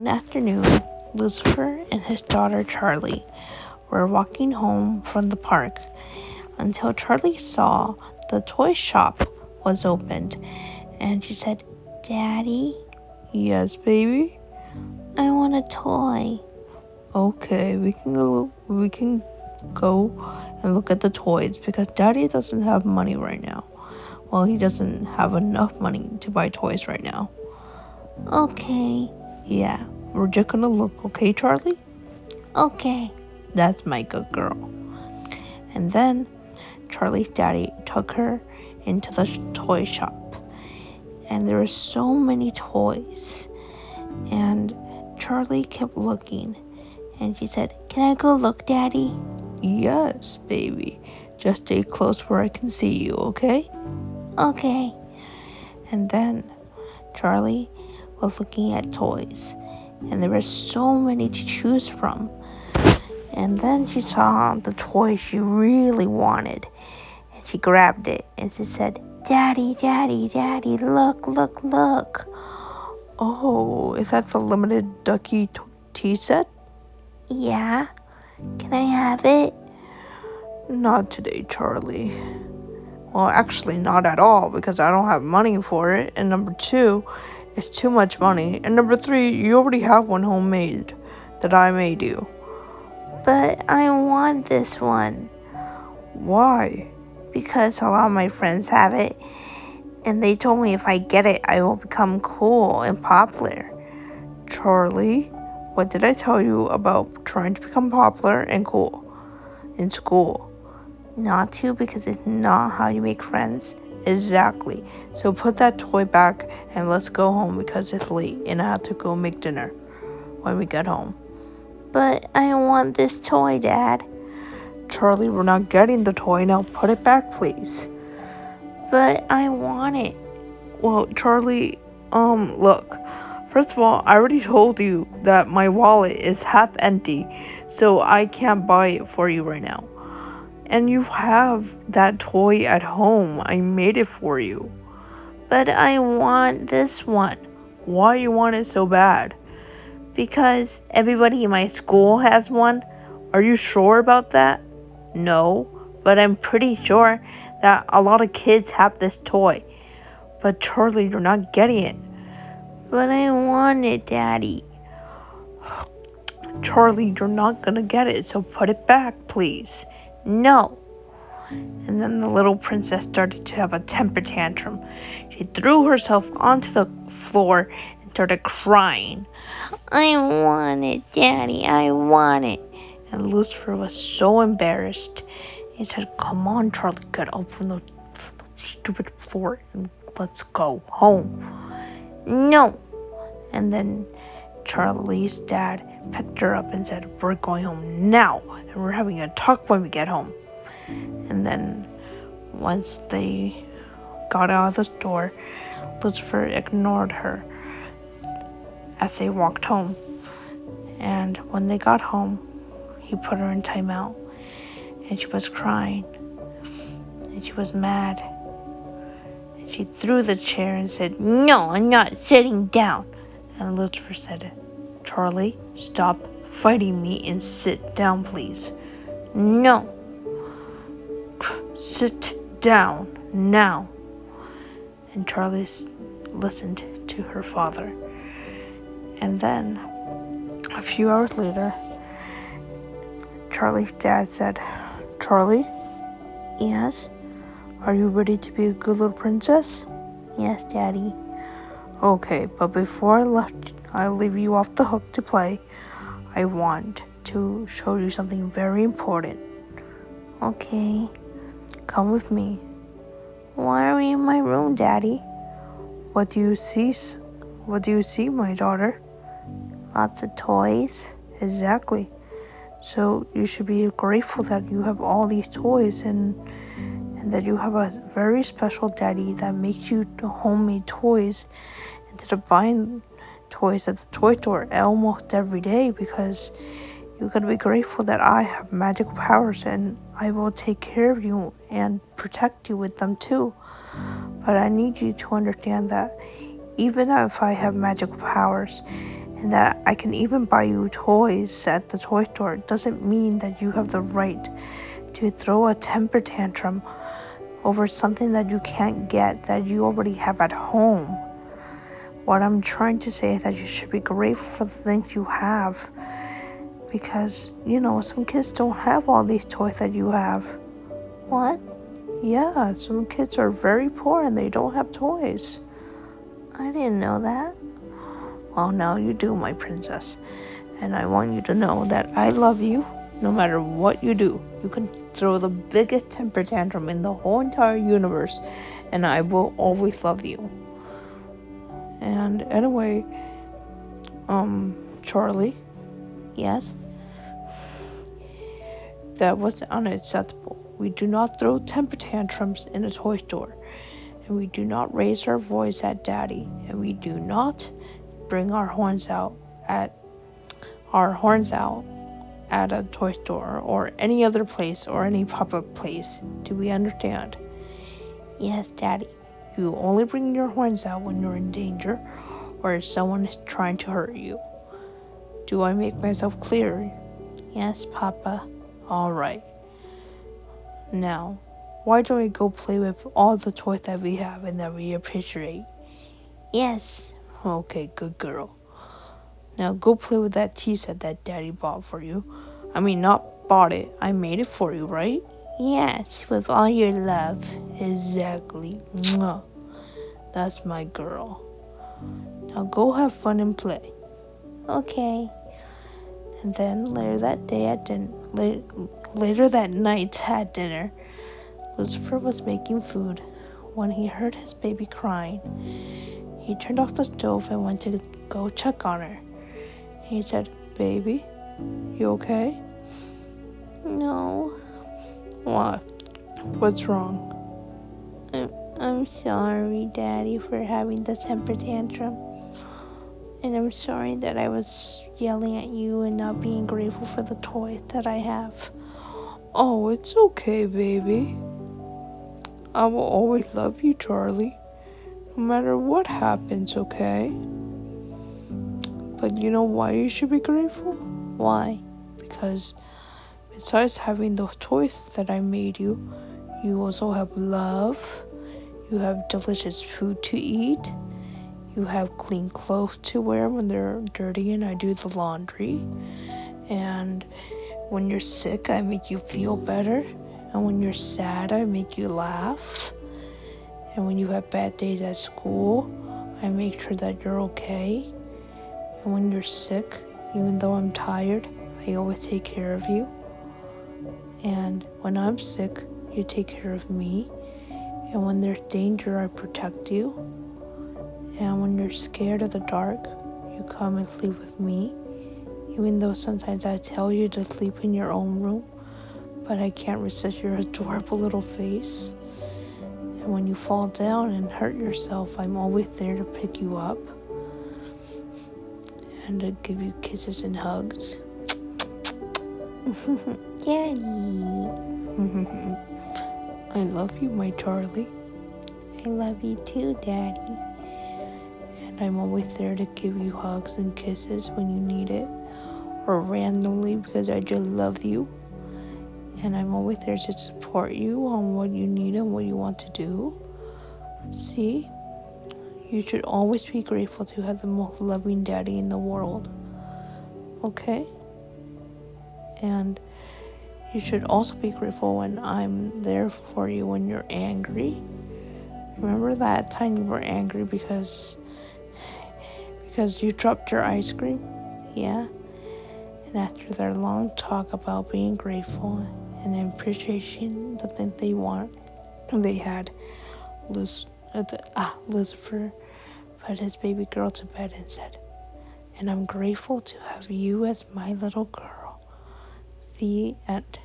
One afternoon, Lucifer and his daughter Charlie were walking home from the park until Charlie saw the toy shop was opened, and she said, "Daddy?" "Yes, baby?" "I want a toy." "Okay, we can go and look at the toys because Daddy doesn't have money right now. Well, he doesn't have enough money to buy toys right now." Okay. "Yeah, we're just gonna look, okay, Charlie?" Okay. "That's my good girl." And then Charlie's daddy took her into the toy shop, and there were so many toys. And Charlie kept looking, and she said, "Can I go look, Daddy?" "Yes, baby. Just stay close where I can see you, okay?" Okay. And then Charlie was looking at toys, and there were so many to choose from. And then she saw the toy she really wanted, and she grabbed it, and she said, "Daddy, Daddy, Daddy, look, look, look." "Oh, is that the limited ducky tea set?" Yeah. Can I have it? "Not today, Charlie." "Well, actually not at all, because I don't have money for it, and number 2, it's too much money, and number 3, you already have one homemade that I made you." But I want this one. "Why?" Because a lot of my friends have it, and they told me if I get it, I will become cool and popular. "Charlie, what did I tell you about trying to become popular and cool in school?" Not to, because it's not how you make friends. "Exactly. So put that toy back and let's go home because it's late and I have to go make dinner when we get home." But I want this toy, Dad. "Charlie, we're not getting the toy. Now put it back, please." But I want it. "Well, Charlie, look. First of all, I already told you that my wallet is half empty, so I can't buy it for you right now. And you have that toy at home. I made it for you." But I want this one. "Why you want it so bad?" Because everybody in my school has one. "Are you sure about that?" No, but I'm pretty sure that a lot of kids have this toy. "But Charlie, you're not getting it." But I want it, Daddy. "Charlie, you're not gonna get it, so put it back, please." No. And then the little princess started to have a temper tantrum. She threw herself onto the floor and started crying. "I want it, Daddy, I want it." And Lucifer was so embarrassed. He said, "Come on, Charlie, get up from the stupid floor and let's go home." No. And then Charlie's dad picked her up and said, "We're going home now, and we're having a talk when we get home." And then once they got out of the store, Lucifer ignored her as they walked home. And when they got home, he put her in timeout, and she was crying, and she was mad. And she threw the chair and said, "No, I'm not sitting down." And Lucifer said, "Charlie, stop fighting me and sit down, please." No. "Sit down now." And Charlie listened to her father. And then, a few hours later, Charlie's dad said, "Charlie, Yes? are you ready to be a good little princess?" Yes, Daddy. "Okay, but before I leave you off the hook to play, I want to show you something very important." Okay. "Come with me." Why are we in my room, Daddy? What do you see? What do you see, my daughter?" Lots of toys. "Exactly. So you should be grateful that you have all these toys and that you have a very special daddy that makes you homemade toys instead of buying toys at the toy store almost every day, because you gotta be grateful that I have magical powers and I will take care of you and protect you with them too. But I need you to understand that even if I have magical powers and that I can even buy you toys at the toy store doesn't mean that you have the right to throw a temper tantrum over something that you can't get, that you already have at home. What I'm trying to say is that you should be grateful for the things you have, because, some kids don't have all these toys that you have. What? Yeah, some kids are very poor and they don't have toys. I didn't know that. Well, now you do, my princess. And I want you to know that I love you no matter what you do. You can throw the biggest temper tantrum in the whole entire universe, and I will always love you. And anyway, Charlie. Yes? That was unacceptable. We do not throw temper tantrums in a toy store. And we do not raise our voice at Daddy. And we do not bring our horns out at a toy store or any other place or any public place. Do we understand? Yes, Daddy. You only bring your horns out when you're in danger or if someone is trying to hurt you. Do I make myself clear? Yes, Papa. All right. Now, why don't we go play with all the toys that we have and that we appreciate? Yes. Okay, good girl. Now go play with that tea set that Daddy bought for you. I mean, not bought it. I made it for you, right? Yes, with all your love. Exactly. Mwah. That's my girl. Now go have fun and play. Okay. And then later that night at dinner, Lucifer was making food. When he heard his baby crying, he turned off the stove and went to go check on her. He said, "Baby, you okay?" No. What? What's wrong? I'm sorry, Daddy, for having the temper tantrum. And I'm sorry that I was yelling at you and not being grateful for the toys that I have. Oh, it's okay, baby. I will always love you, Charlie. No matter what happens, okay? But you know why you should be grateful? Why? Because besides having those toys that I made you, you also have love. You have delicious food to eat. You have clean clothes to wear when they're dirty and I do the laundry. And when you're sick, I make you feel better. And when you're sad, I make you laugh. And when you have bad days at school, I make sure that you're okay. And when you're sick, even though I'm tired, I always take care of you. And when I'm sick, you take care of me. And when there's danger, I protect you. And when you're scared of the dark, you come and sleep with me. Even though sometimes I tell you to sleep in your own room, but I can't resist your adorable little face. And when you fall down and hurt yourself, I'm always there to pick you up and to give you kisses and hugs. Daddy. I love you, my Charlie. I love you too, Daddy. And I'm always there to give you hugs and kisses when you need it, or randomly because I just love you. And I'm always there to support you on what you need and what you want to do. See? You should always be grateful to have the most loving daddy in the world. Okay? And you should also be grateful when I'm there for you when you're angry. Remember that time you were angry because you dropped your ice cream? Yeah? And after their long talk about being grateful and appreciation the thing they had, Lucifer put his baby girl to bed and said, "And I'm grateful to have you as my little girl." The end.